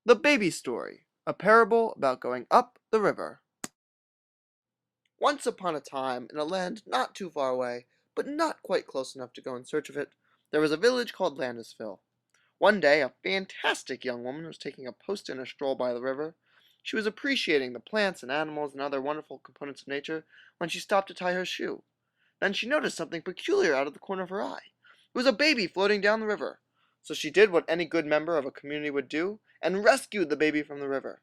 The Baby Story, a parable about going up the river. Once upon a time, in a land not too far away, but not quite close enough to go in search of it, there was a village called Landisville. One day, a fantastic young woman was taking a post in a stroll by the river. She was appreciating the plants and animals and other wonderful components of nature when she stopped to tie her shoe. Then she noticed something peculiar out of the corner of her eye. It was a baby floating down the river. So she did what any good member of a community would do, and rescued the baby from the river.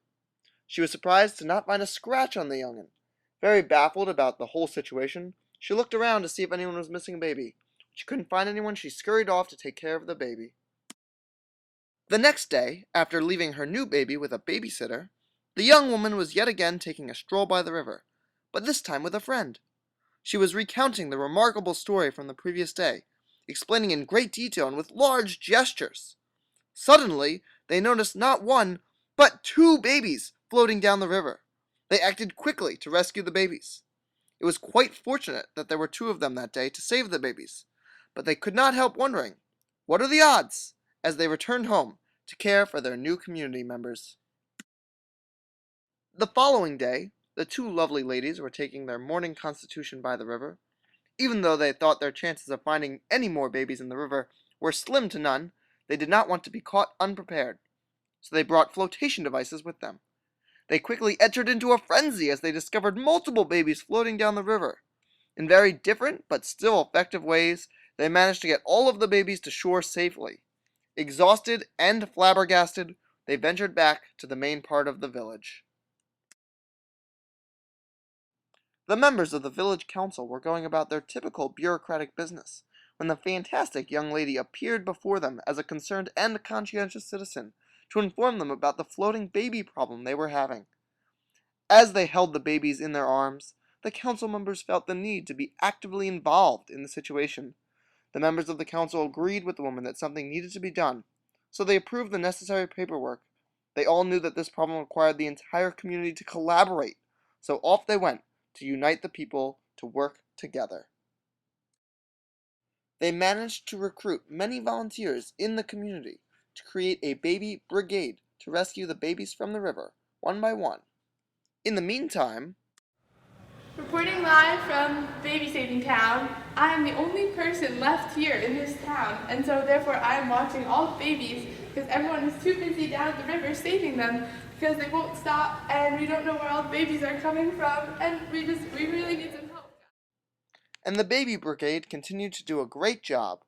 She was surprised to not find a scratch on the young'un. Very baffled about the whole situation, she looked around to see if anyone was missing a baby. When she couldn't find anyone, she scurried off to take care of the baby. The next day, after leaving her new baby with a babysitter, the young woman was yet again taking a stroll by the river, but this time with a friend. She was recounting the remarkable story from the previous day, explaining in great detail and with large gestures. Suddenly, they noticed not one, but two babies floating down the river. They acted quickly to rescue the babies. It was quite fortunate that there were two of them that day to save the babies, but they could not help wondering, what are the odds, as they returned home to care for their new community members. The following day, the two lovely ladies were taking their morning constitution by the river. Even though they thought their chances of finding any more babies in the river were slim to none, they did not want to be caught unprepared, so they brought flotation devices with them. They quickly entered into a frenzy as they discovered multiple babies floating down the river. In very different but still effective ways, they managed to get all of the babies to shore safely. Exhausted and flabbergasted, they ventured back to the main part of the village. The members of the village council were going about their typical bureaucratic business, when the fantastic young lady appeared before them as a concerned and conscientious citizen to inform them about the floating baby problem they were having. As they held the babies in their arms, the council members felt the need to be actively involved in the situation. The members of the council agreed with the woman that something needed to be done, so they approved the necessary paperwork. They all knew that this problem required the entire community to collaborate, so off they went to unite the people to work together. They managed to recruit many volunteers in the community to create a baby brigade to rescue the babies from the river, one by one. In the meantime, Reporting live from Baby Saving Town, I am the only person left here in this town, and so therefore I am watching all the babies because everyone is too busy down at the river saving them because they won't stop and we don't know where all the babies are coming from and we really need some help. and the baby brigade continued to do a great job.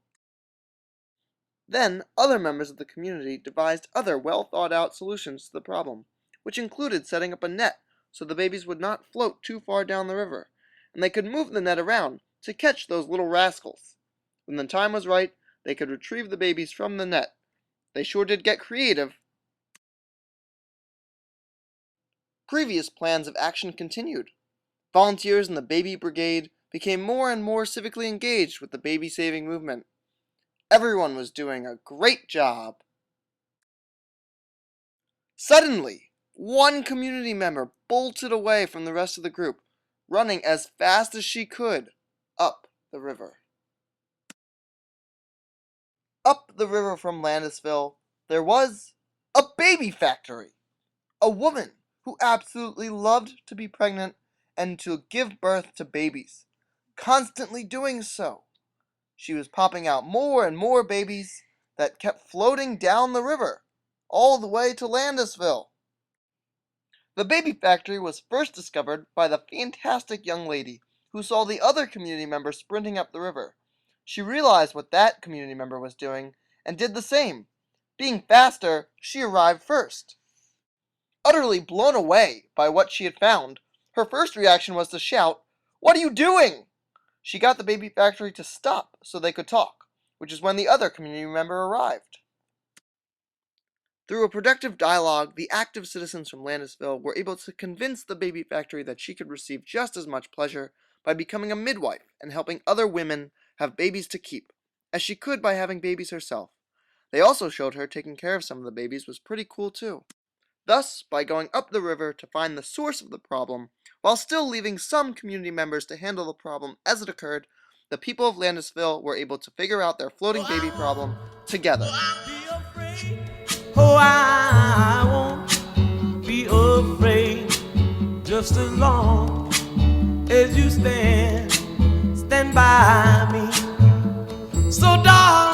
Then, other members of the community devised other well-thought-out solutions to the problem, which included setting up a net so the babies would not float too far down the river, and they could move the net around to catch those little rascals. When the time was right, they could retrieve the babies from the net. They sure did get creative. Previous plans of action continued. Volunteers in the baby brigade became more and more civically engaged with the baby-saving movement. Everyone was doing a great job. Suddenly, one community member bolted away from the rest of the group, running as fast as she could up the river. Up the river from Landisville, there was a baby factory. A woman who absolutely loved to be pregnant and to give birth to babies, constantly doing so. She was popping out more and more babies that kept floating down the river, all the way to Landisville. The baby factory was first discovered by the fantastic young lady who saw the other community member sprinting up the river. She realized what that community member was doing and did the same. Being faster, she arrived first. Utterly blown away by what she had found, her first reaction was to shout, "What are you doing?" She got the baby factory to stop so they could talk, which is when the other community member arrived. Through a productive dialogue, the active citizens from Landisville were able to convince the baby factory that she could receive just as much pleasure by becoming a midwife and helping other women have babies to keep, as she could by having babies herself. They also showed her taking care of some of the babies was pretty cool too. Thus, by going up the river to find the source of the problem, while still leaving some community members to handle the problem as it occurred, the people of Landisville were able to figure out their floating baby problem together. Oh, I won't long as you stand by me. So darling,